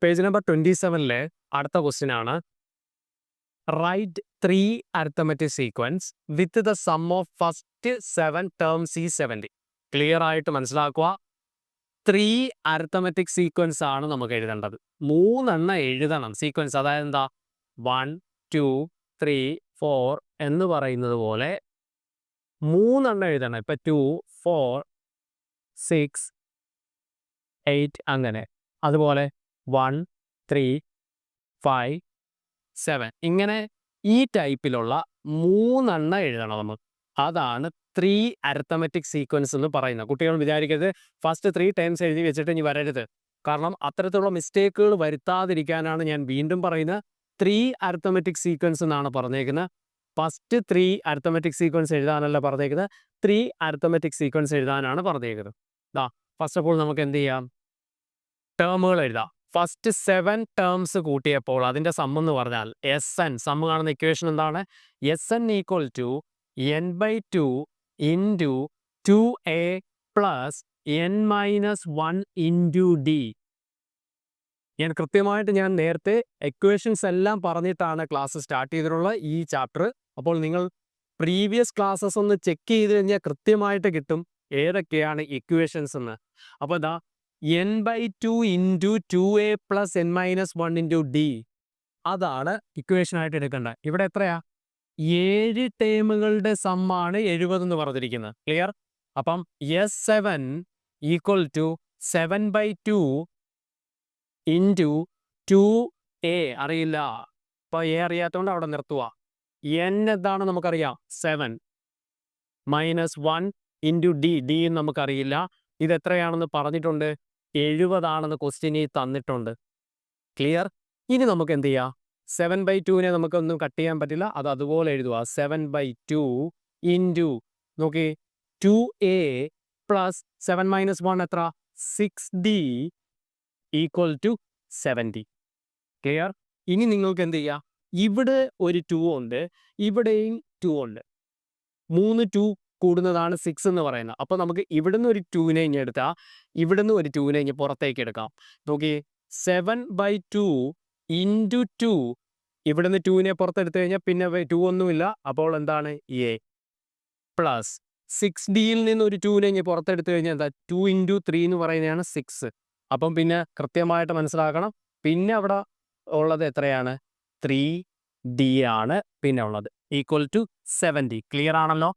Page number 27 അടുത്ത question ആണ്. Right 3 arithmetic sequence with the sum of first 7 terms ഈ 70. Clear ആയിട്ട് മനസ്സിലാക്കുക. 3 അരിത്തമെറ്റിക് സീക്വൻസ് ആണ് നമുക്ക് എഴുതേണ്ടത്. 3 എഴുതണം സീക്വൻസ്. അതായത് എന്താ 1 2 3 4 എന്ന് പറയുന്നത് പോലെ 3 എഴുതണം. ഇപ്പൊ 2 4 6 8 അങ്ങനെ. അതുപോലെ 1 3 5 7 ഇങ്ങനെ ഈ ടൈപ്പിലുള്ള 3 എഴുതണം നമ്മൾ. അതാണ് 3 അരിത്തമെറ്റിക് സീക്വൻസ് എന്ന് പറയുന്നത്. കുട്ടികൾ വിചാരിക്കരുത് ഫസ്റ്റ് 3 ടൈംസ് എഴുതി വെച്ചിട്ട് ഇനി വരരുത്. കാരണം അത്തരത്തിലുള്ള മിസ്റ്റേക്കുകൾ വരുത്താതിരിക്കാനാണ് ഞാൻ വീണ്ടും പറയുന്നത്. 3 അരിത്തമെറ്റിക് സീക്വൻസ് എന്നാണ് പറഞ്ഞേക്കുന്നത്. ഫസ്റ്റ് 3 അരിത്തമെറ്റിക് സീക്വൻസ് എഴുതാനല്ല പറഞ്ഞേക്കുന്നത്, 3 അരിത്തമെറ്റിക് സീക്വൻസ് എഴുതാനാണ് പറഞ്ഞേക്കുന്നത്. ഫസ്റ്റ് ഓഫ് ഓൾ നമുക്ക് എന്ത് ചെയ്യാം? ടേമുകൾ എഴുതാം. ഫസ്റ്റ് 7 ടേംസ് കൂട്ടിയപ്പോൾ അതിൻ്റെ സം എന്ന് പറഞ്ഞാൽ SN. സം കാണുന്ന ഇക്വേഷൻ എന്താണ്? SN equal to n/2 into 2a plus n-1 into d. ഞാൻ കൃത്യമായിട്ട് നേരത്തെ എക്വേഷൻസ് എല്ലാം പറഞ്ഞിട്ടാണ് ക്ലാസ് സ്റ്റാർട്ട് ചെയ്തിട്ടുള്ളത് ഈ ചാപ്റ്റർ. അപ്പോൾ നിങ്ങൾ പ്രീവിയസ് ക്ലാസ്സസ് ഒന്ന് ചെക്ക് ചെയ്ത് കഴിഞ്ഞാൽ കൃത്യമായിട്ട് കിട്ടും ഏതൊക്കെയാണ് ഇക്വേഷൻസ് എന്ന്. അപ്പോൾ ഇതാ n/2 into 2a plus n-1 into d അതാണ് ഇക്വേഷൻ ആയിട്ട് എടുക്കേണ്ടത്. ഇവിടെ എത്രയാ? 7 ടേമുകളുടെ സമ്മാണ് 70 എന്ന് പറഞ്ഞിരിക്കുന്നത്. ക്ലിയർ? അപ്പം S7 equal to 7/2 into 2a അറിയില്ല. അപ്പോൾ a അറിയാത്തതുകൊണ്ട് അവിടെ നിർത്തുക. n എന്താണ് നമുക്കറിയാം 7 മൈനസ് 1 ഇൻറ്റു d നമുക്കറിയില്ല. ഇത് എത്രയാണെന്ന് പറഞ്ഞിട്ടുണ്ട്? 70 ക്വസ്റ്റ്യനിൽ തന്നിട്ടുണ്ട്. ക്ലിയർ? ഇനി നമുക്ക് എന്ത് ചെയ്യാം? 7/2 നമുക്കൊന്നും കട്ട് ചെയ്യാൻ പറ്റില്ല, അത് അതുപോലെ എഴുതുക. 7/2 ഇൻറ്റു നോക്കി 2a പ്ലസ് 7 മൈനസ് 1 എത്ര? 6d equal to 70. ക്ലിയർ? ഇനി നിങ്ങൾക്ക് എന്ത് ചെയ്യാം? ഇവിടെ ഒരു 2 ഉണ്ട്, ഇവിടെയും 2 ഉണ്ട്. 3 2 കൂടുന്നതാണ് 6 എന്ന് പറയുന്നത്. അപ്പോൾ നമുക്ക് ഇവിടുന്ന് ഒരു 2 ഇനി എടുത്താൽ ഇവിടുന്ന് ഒരു 2 ഇനി പുറത്തേക്ക് എടുക്കാം. നോക്കി 7/2 ഇൻറ്റു 2 ഇവിടുന്ന് 2 പുറത്തെടുത്തു കഴിഞ്ഞാൽ പിന്നെ 2 ഒന്നുമില്ല. അപ്പോൾ എന്താണ്? a പ്ലസ് 6dയിൽ നിന്ന് ഒരു 2 ഇനി പുറത്തെടുത്തു കഴിഞ്ഞാൽ എന്താ? 2 ഇൻറ്റു 3 എന്ന് പറയുന്നതാണ് 6. അപ്പം പിന്നെ കൃത്യമായിട്ട് മനസ്സിലാക്കണം. പിന്നെ അവിടെ ഉള്ളത് എത്രയാണ്? 3d ആണ് പിന്നെ ഉള്ളത് ഈക്വൽ ടു 70. ക്ലിയർ ആണല്ലോ?